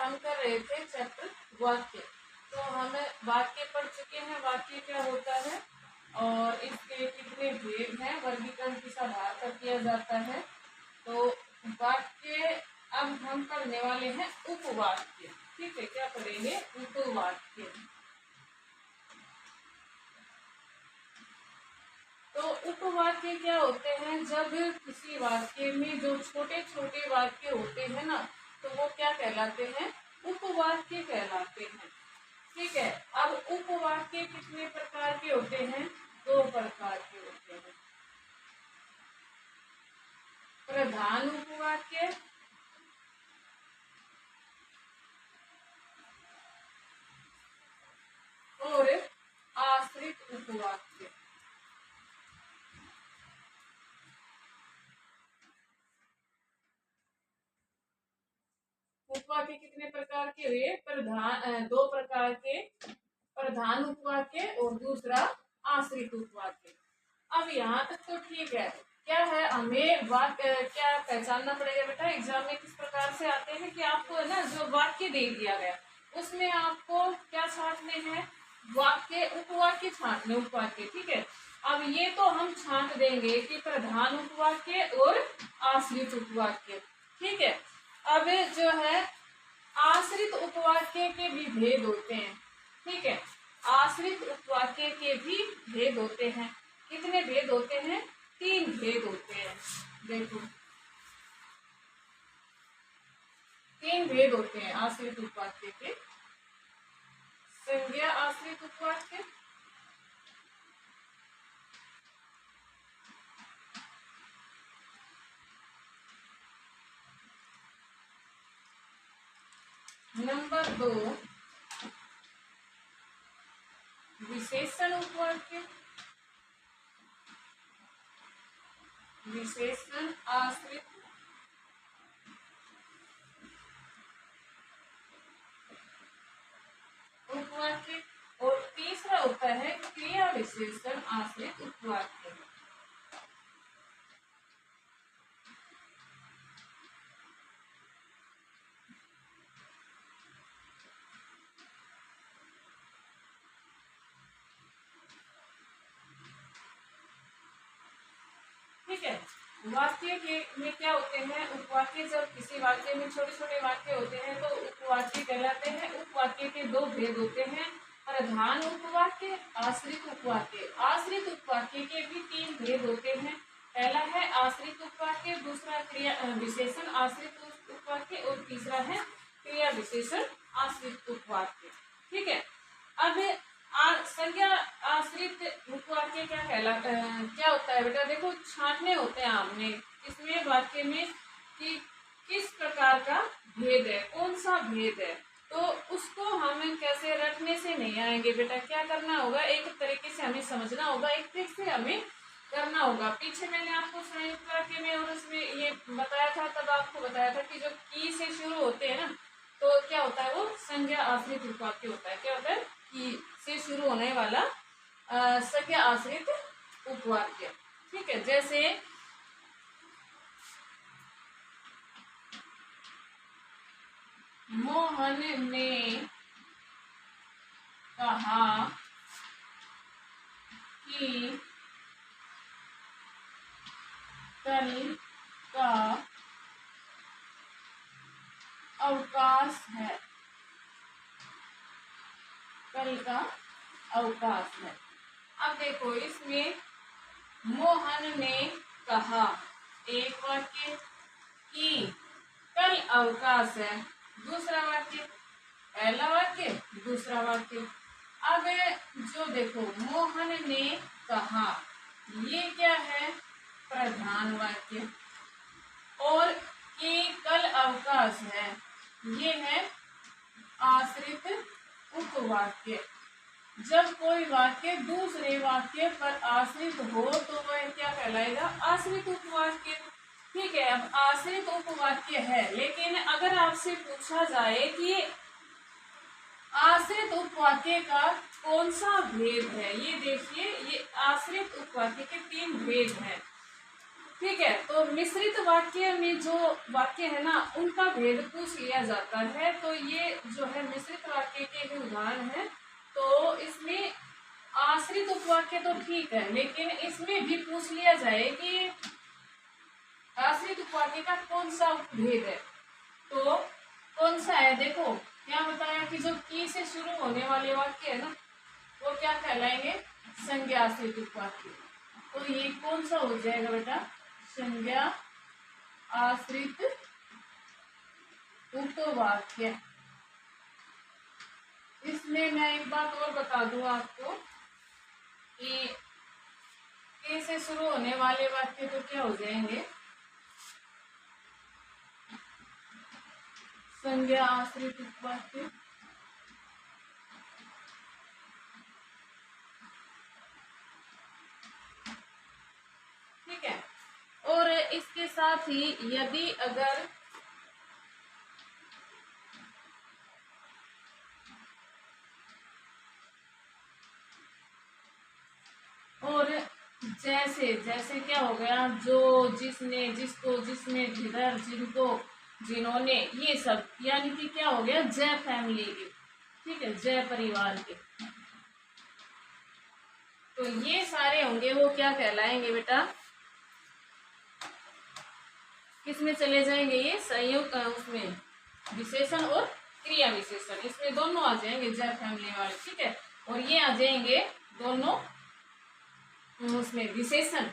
हम कर रहे थे चैप्टर वाक्य। तो हम वाक्य पढ़ चुके हैं, वाक्य क्या होता है और इसके कितने भेद हैं, वर्गीकरण किस आधार पर किया जाता है। तो वाक्य अब हम पढ़ने वाले हैं उपवाक्य। ठीक है, क्या पढ़ेंगे? उपवाक्य। तो उपवाक्य क्या होते हैं? जब किसी वाक्य में जो छोटे छोटे वाक्य होते हैं ना, तो वो क्या कहलाते हैं? उपवाक्य कहलाते हैं। ठीक है, अब उपवाक्य कितने प्रकार के होते हैं? 2 प्रकार के होते हैं। प्रधान उपवाक्य और आश्रित उपवाक्य। उपवाक्य कितने प्रकार के हुए? प्रधान 2 प्रकार के, प्रधान उपवाक्य और दूसरा आश्रित उपवाक्य। अब यहाँ तक तो ठीक है। क्या है, हमें वाक्य क्या पहचानना पड़ेगा बेटा? एग्जाम में किस प्रकार से आते हैं कि आपको है ना, जो वाक्य दे दिया गया उसमें आपको क्या छांटने हैं? वाक्य, उपवाक्य छांटने, उपवाक्य। ठीक है, अब ये तो हम छांट देंगे कि प्रधान उपवाक्य और आश्रित उपवाक्य। ठीक है, अब जो है आश्रित उपवाक्य के भी भेद होते हैं। ठीक है, आश्रित उपवाक्य के भी भेद होते हैं। कितने भेद होते हैं? 3 भेद होते हैं। देखो, 3 भेद होते हैं आश्रित उपवाक्य के। संज्ञा आश्रित उपवाक्य, नंबर 2 विशेषण उपवाक्य, विशेषण आश्रित उपवाक्य, और तीसरा होता है क्रिया विशेषण आश्रित उपवाक्य। ठीक है, वाक्य के में क्या होते हैं? उपवाक्य, जब किसी वाक्य में छोटे छोटे वाक्य होते हैं तो उपवाक्य कहलाते हैं। उपवाक्य के 2 भेद होते हैं, प्रधान उपवाक्य, आश्रित उपवाक्य। आश्रित उपवाक्य के भी 3 भेद होते हैं। पहला है आश्रित उपवाक्य, दूसरा क्रिया विशेषण आश्रित उपवाक्य और तीसरा है क्रिया विशेषण आश्रित उपवाक्य। ठीक है, अब संज्ञा आश्रित उपवाक्य क्या कहलाता है? क्या होता है बेटा? देखो, छांटने होते हैं आपने इसमें वाक्य में कि किस प्रकार का भेद है, कौन सा भेद है। तो उसको हम कैसे रटने से नहीं आएंगे बेटा, क्या करना होगा? एक तरीके से हमें समझना होगा, एक तरीके से हमें करना होगा। पीछे मैंने आपको संयुक्त वाक्य में और उसमें ये बताया था, तब आपको बताया था कि जो की से शुरू होते हैं ना, तो क्या होता है? वो संज्ञा आश्रित उपवाक्य होता है। क्या होता है? की से शुरू होने वाला संज्ञा आश्रित उपवाक्य। ठीक है, जैसे मोहन ने कहा कि कल का अवकाश है, कल का अवकाश है। अब देखो, इसमें मोहन ने कहा एक वाक्य, कि कल अवकाश है दूसरा वाक्य, पहला वाक्य दूसरा वाक्य। अब जो देखो, मोहन ने कहा, ये क्या है? प्रधान वाक्य। और कि कल अवकाश है, ये है आश्रित उपवाक्य। जब कोई वाक्य दूसरे वाक्य पर आश्रित हो तो वह क्या कहलाएगा? आश्रित उपवाक्य। ठीक है, अब आश्रित उपवाक्य है, लेकिन अगर आपसे पूछा जाए कि आश्रित उपवाक्य का कौन सा भेद है, ये देखिए, ये आश्रित उपवाक्य के 3 भेद हैं। ठीक है, तो मिश्रित वाक्य में जो वाक्य है ना उनका भेद पूछ लिया जाता है। तो ये जो है मिश्रित वाक्य के ही उदाहरण है। तो इसमें आश्रित उपवाक्य तो ठीक है, लेकिन इसमें भी पूछ लिया जाए कि आश्रित उपवाक्य का कौन सा भेद है। तो कौन सा है, देखो क्या बताया कि जो की से शुरू होने वाले वाक्य है ना वो क्या कहलाएंगे, संज्ञा आश्रित उपवाक्य। तो ये कौन सा हो जाएगा बेटा, संज्ञा आश्रित उपवाक्य। इसमें मैं एक बात और बता दूं आपको कि के से शुरू होने वाले वाक्य तो क्या हो जाएंगे, संज्ञा आश्रित उपवाक्य। ठीक है, और इसके साथ ही यदि अगर और जैसे जैसे क्या हो गया, जो जिसने जिसको जिसने जिधर जिनको जिन्होंने, ये सब यानी कि क्या हो गया, जय फैमिली के, ठीक है, जय परिवार के। तो ये सारे होंगे वो क्या कहलाएंगे बेटा, किसमें चले जाएंगे, ये संयुक्त उसमें विशेषण और क्रिया विशेषण, इसमें दोनों आ जाएंगे जय फैमिली वाले। ठीक है, और ये आ जाएंगे दोनों उसमें विशेषण,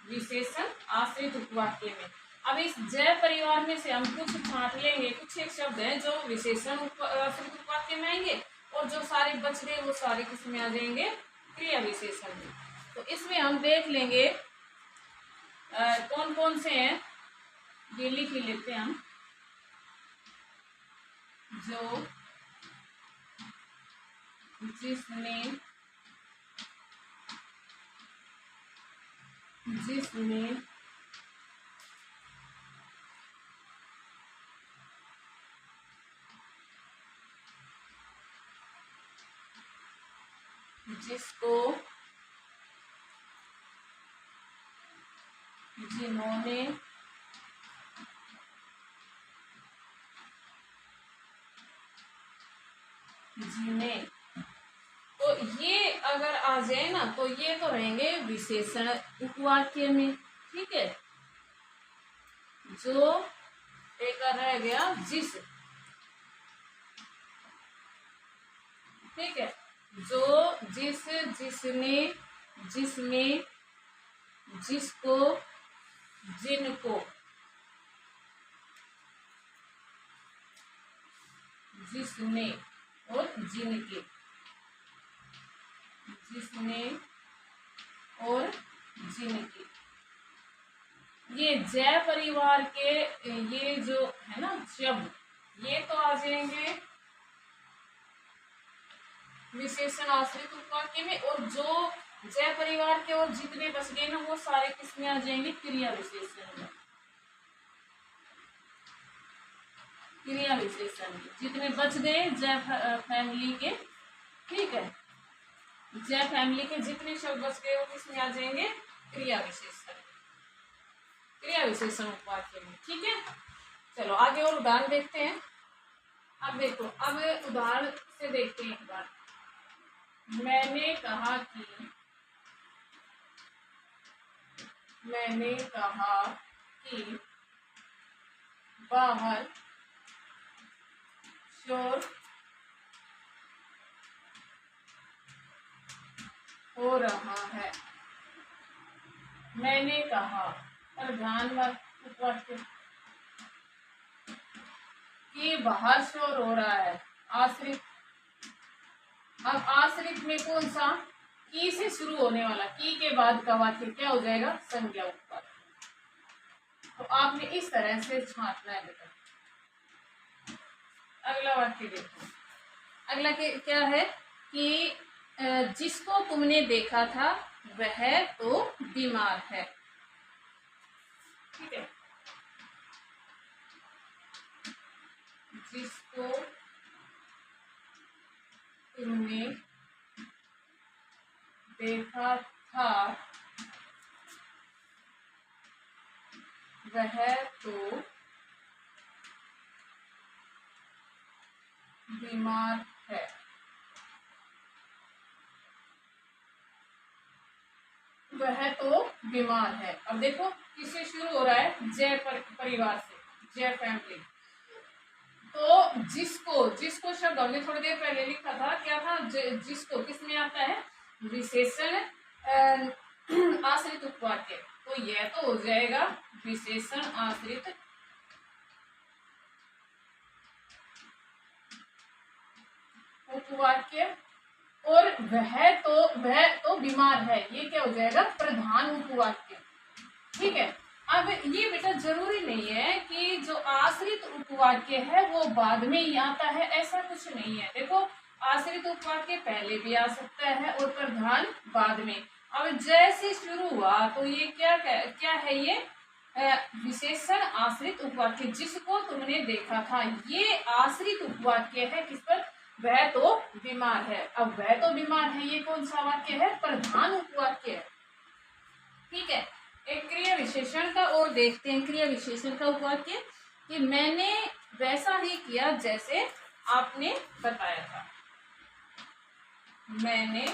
विशेषण आश्रित उपवाक्य में। अब इस जय परिवार में से हम कुछ छांट लेंगे, कुछ एक शब्द हैं जो विशेषण आश्रित उपवाक्य में आएंगे और जो सारे बच गए वो सारे किसमें आ जाएंगे, क्रिया विशेषण में। तो इसमें हम देख लेंगे कौन कौन से हैं, ये लिख लेते हैं हम। जो जिसने जिसने जिसको जिन्होंने जिन्हें, तो ये अगर आ जाए ना तो ये तो रहेंगे विशेषण उपवाक्य में। ठीक है, जो एक रह गया जिस, ठीक है, जो जिस जिसने जिसमें जिसको जिनको जिसने और जिनके, जिसने और जिनके, ये जय परिवार के ये जो है ना शब्द ये तो आ जाएंगे विशेषण आश्रित उपवाक्य में, और जो जय परिवार के और जितने बच गए ना वो सारे किसमें आ जाएंगे, क्रिया विशेषण में। क्रिया विशेषण में जितने बच गए जय फैमिली के, ठीक है, जय फैमिली के जितने शब्द बच गए वो किसमें आ जाएंगे, क्रिया विशेषण, क्रिया विशेषण उपवाक्य में। ठीक है, चलो आगे और उदाहरण देखते हैं। अब देखो, अब उदाहरण से देखते हैं एक बार। मैंने कहा कि बाहर शोर हो रहा है। मैंने कहा, और ध्यान वाक्य कि बाहर शोर हो रहा है, आश्रित। अब आश्रित में कौन सा, की से शुरू होने वाला, की के बाद का वाक्य क्या हो जाएगा, संज्ञा उपवाक्य। तो आपने इस तरह से छांटना है बेटा। अगला वाक्य देखो, अगला क्या है कि जिसको तुमने देखा था वह तो बीमार है। ठीक है, जिसको तुमने देखा था वह तो बीमार है। वह तो बीमार है। अब देखो किससे शुरू हो रहा है, जय परिवार से, जय फैमिली। तो जिसको जिसको शब्द हमने थोड़ी देर पहले लिखा था, क्या था, जिसको किस में आता है, विशेषण आश्रित उपवाक्य। तो यह तो हो जाएगा विशेषण आश्रित उपवाक्य। और वह तो बीमार है, ये क्या हो जाएगा, प्रधान उपवाक्य। ठीक है। अब ये बेटा जरूरी नहीं है कि जो आश्रित उपवाक्य है वो बाद में ही आता है, ऐसा कुछ नहीं है। देखो आश्रित उपवाक्य पहले भी आ सकता है और प्रधान बाद में। अब जैसे शुरू हुआ तो ये क्या है, ये विशेषण आश्रित उपवाक्य, जिसको तुमने देखा था, ये आश्रित उपवाक्य है किस पर, वह तो बीमार है। अब वह तो बीमार है, ये कौन सा वाक्य है, प्रधान उपवाक्य है। ठीक है। एक क्रिया विशेषण का और देखते हैं, क्रिया विशेषण का उपवाक्य कि मैंने वैसा ही किया जैसे आपने बताया था। मैंने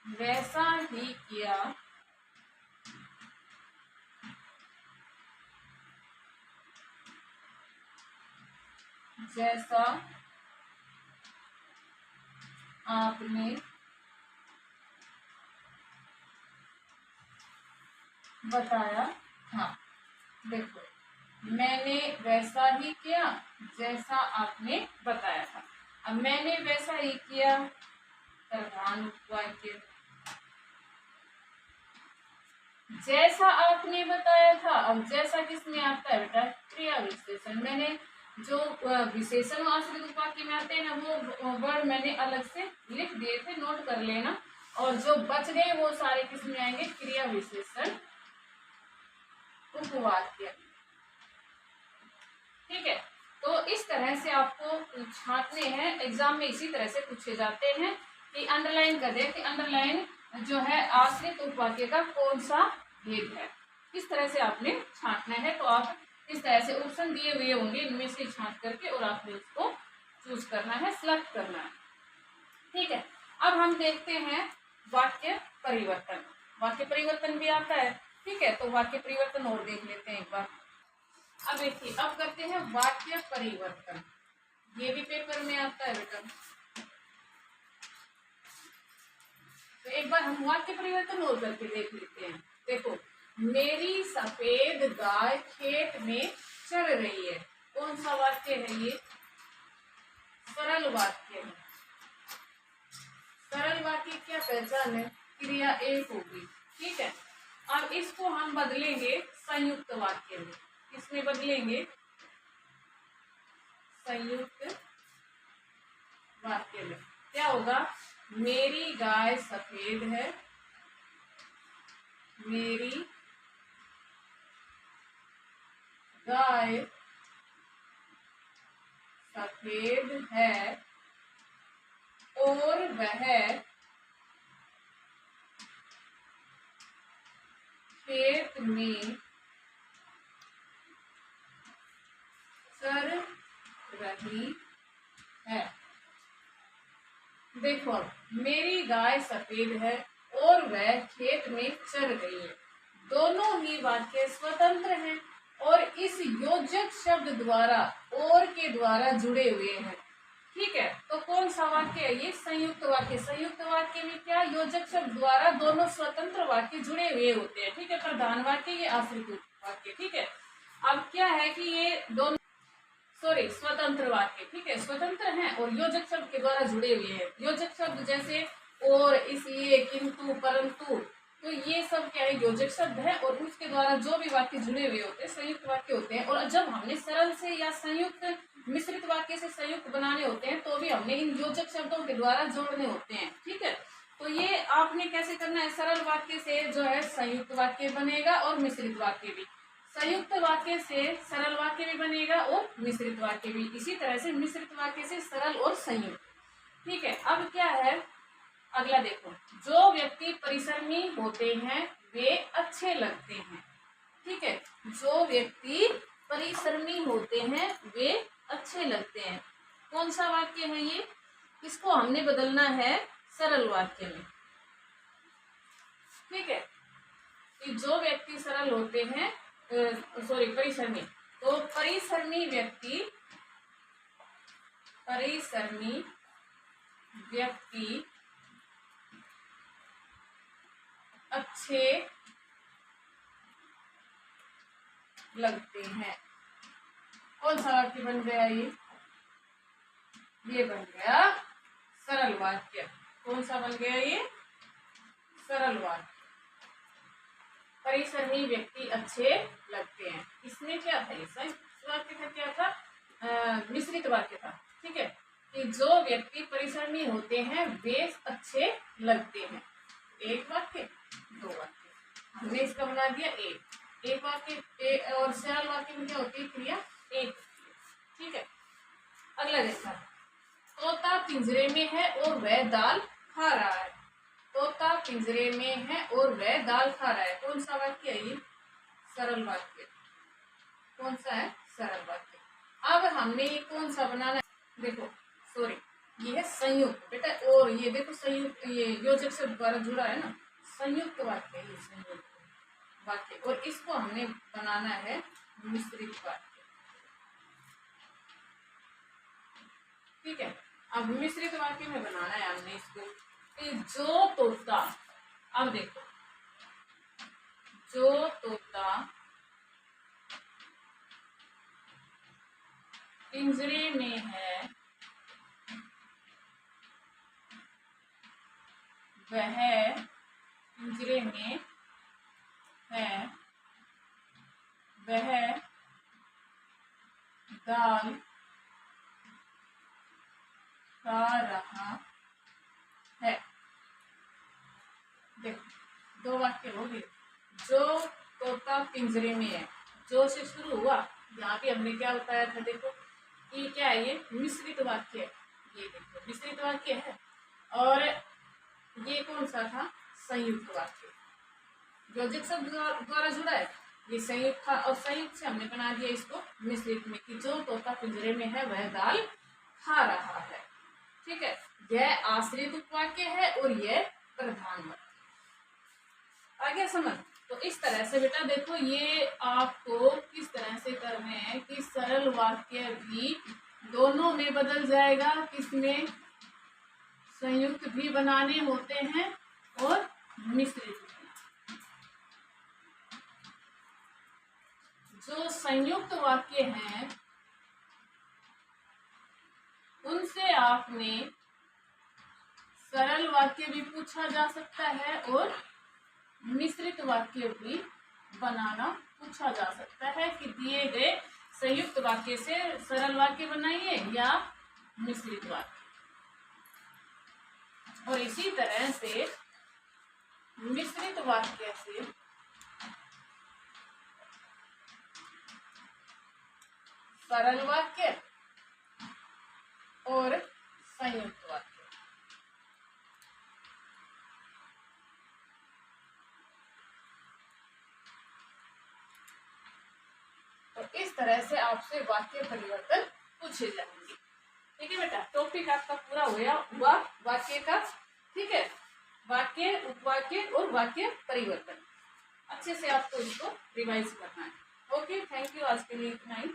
वैसा ही किया जैसा आपने बताया था। देखो मैंने वैसा ही किया जैसा आपने बताया था। अब मैंने वैसा ही किया, प्रधान उपवाक्य। जैसा आपने बताया था, अब जैसा किसमें आता है बेटा, क्रिया विशेषण। मैंने जो विशेषण आश्रित उपवाक्य में आते हैं ना, वो वर्ड मैंने अलग से लिख दिए थे, नोट कर लेना। और जो बच गए वो सारे किसमें आएंगे, क्रिया विशेषण उपवाक्य। ठीक है। तो इस तरह से आपको छांटने हैं, एग्जाम में इसी तरह से पूछे जाते हैं कि अंडरलाइन कर दे कि अंडरलाइन जो है आश्रित उपवाक्य का कौन सा भेद है, किस तरह से आपने छांटना है। तो आप इस तरह से ऑप्शन दिए हुए होंगे, इनमें से छांट करके और आपने उसको चूज करना है, सिलेक्ट करना है। ठीक है। अब हम देखते हैं वाक्य परिवर्तन। वाक्य परिवर्तन भी आता है। ठीक है। तो वाक्य परिवर्तन और देख लेते हैं एक बार। अब देखिए, अब करते हैं वाक्य परिवर्तन। ये भी पेपर में आता है बेटा। तो एक बार हम वाक्य परिवर्तन और करके देख लेते हैं। देखो, मेरी सफेद गाय खेत में चल रही है। कौन सा वाक्य है ये, सरल वाक्य है। सरल वाक्य क्या पहचान है, क्रिया एक होगी। ठीक है। अब इसको हम बदलेंगे संयुक्त वाक्य में। इसमें बदलेंगे संयुक्त वाक्य में। क्या होगा, मेरी गाय सफेद है, मेरी गाय सफेद है और वह खेत में चर रही है। देखो, मेरी गाय सफेद है और वह खेत में चर रही है। दोनों ही वाक्य स्वतंत्र हैं और इस योजक शब्द द्वारा और के द्वारा जुड़े हुए हैं। ठीक है। तो कौन सा वाक्य है ये, संयुक्त वाक्य। संयुक्त वाक्य में क्या, योजक शब्द द्वारा दोनों स्वतंत्र वाक्य जुड़े हुए होते हैं। ठीक है। प्रधान वाक्य, ये आश्रित वाक्य। ठीक है। अब क्या है कि ये दोनों स्वतंत्र वाक्य। ठीक है, स्वतंत्र हैं और योजक शब्द के द्वारा जुड़े हुए हैं। योजक शब्द जैसे और, इसलिए, किंतु, परंतु, तो ये सब क्या है, योजक शब्द है और उसके द्वारा जो भी वाक्य जुड़े हुए होते हैं संयुक्त वाक्य होते हैं। और जब हमने सरल से या संयुक्त मिश्रित वाक्य से संयुक्त बनाने होते हैं तो भी हमने इन योजक शब्दों के द्वारा जोड़ने होते हैं। ठीक है। तो ये आपने कैसे करना है, सरल वाक्य से जो है संयुक्त वाक्य बनेगा और मिश्रित वाक्य भी। संयुक्त वाक्य से सरल वाक्य भी बनेगा और मिश्रित वाक्य भी। इसी तरह से मिश्रित वाक्य से सरल और संयुक्त। ठीक है। अब क्या है, अगला देखो, जो व्यक्ति परिश्रमी होते हैं वे अच्छे लगते हैं। ठीक है, जो व्यक्ति परिश्रमी होते हैं वे अच्छे लगते हैं। कौन सा वाक्य है ये? इसको हमने बदलना है सरल वाक्य में। ठीक है, कि जो व्यक्ति सरल होते हैं, परिश्रमी, तो परिश्रमी व्यक्ति अच्छे लगते हैं। कौन सा वाक्य बन गया ये बन गया सरल वाक्य। कौन सा बन गया ये? सरल वाक्य। परिश्रमी व्यक्ति अच्छे लगते हैं। इसमें क्या था? इस वाक्य का क्या था? मिश्रित वाक्य था। ठीक है, कि जो व्यक्ति परिश्रमी होते हैं वे अच्छे लगते हैं। एक वाक्य, दो वाक्य, हमने इसका बना दिया एक वाक्य। और सरल वाक्य में क्या होती है? क्रिया एक। ठीक है, अगला देखा, तोता पिंजरे में है और वह दाल खा रहा है। तोता पिंजरे में है और वह दाल खा रहा है। कौन सा वाक्य है ये? सरल वाक्य। कौन सा है? सरल वाक्य। अब हमने ये कौन सा बनाना है? देखो, ये है संयुक्त बेटा, और ये देखो संयुक्त, ये योजक से द्वारा जुड़ा है ना, संयुक्त वाक्य। ये संयुक्त वाक्य, और इसको हमने बनाना है मिश्रित वाक्य। ठीक है, अब मिश्रित वाक्य में बनाना है हमने इसको कि जो तोता, अब देखो, जो तोता पिंजरे में है वह पिंजरे में है वह दाल खा रहा है। देखो, दो वाक्य हो गए। जो तोता पिंजरे में है, जो से शुरू हुआ, यहाँ पे हमने क्या बताया था? देखो कि क्या है ये? मिश्रित वाक्य है। ये देखो मिश्रित वाक्य है, और ये कौन सा था? संयुक्त वाक्य। योजक शब्द द्वारा जुड़ा है, ये संयुक्त था, और संयुक्त से हमने बना दिया इसको मिश्रित में कि जो तोता पिंजरे में है वह दाल खा रहा है। ठीक है, यह आश्रित उपवाक्य है और यह प्रधान वाक्य। आगे समझ। तो इस तरह से बेटा देखो, ये आपको किस तरह से करने हैं कि सरल वाक्य भी दोनों में बदल जाएगा, किसमें? संयुक्त भी बनाने होते हैं और मिश्रित। जो संयुक्त वाक्य हैं उनसे आपने सरल वाक्य भी पूछा जा सकता है और मिश्रित वाक्य भी बनाना पूछा जा सकता है कि दिए गए संयुक्त वाक्य से सरल वाक्य बनाइए या मिश्रित वाक्य। और इसी तरह से मिश्रित वाक्य से सरल वाक्य और संयुक्त वाक्य। और इस तरह से आपसे वाक्य परिवर्तन पूछे जाएंगे। ठीक है बेटा, टॉपिक आपका पूरा हुआ वाक्य का। ठीक है, वाक्य, उपवाक्य और वाक्य परिवर्तन। अच्छे से आपको इसको रिवाइज करना है। Okay, thank you. आज के लिए इतना ही।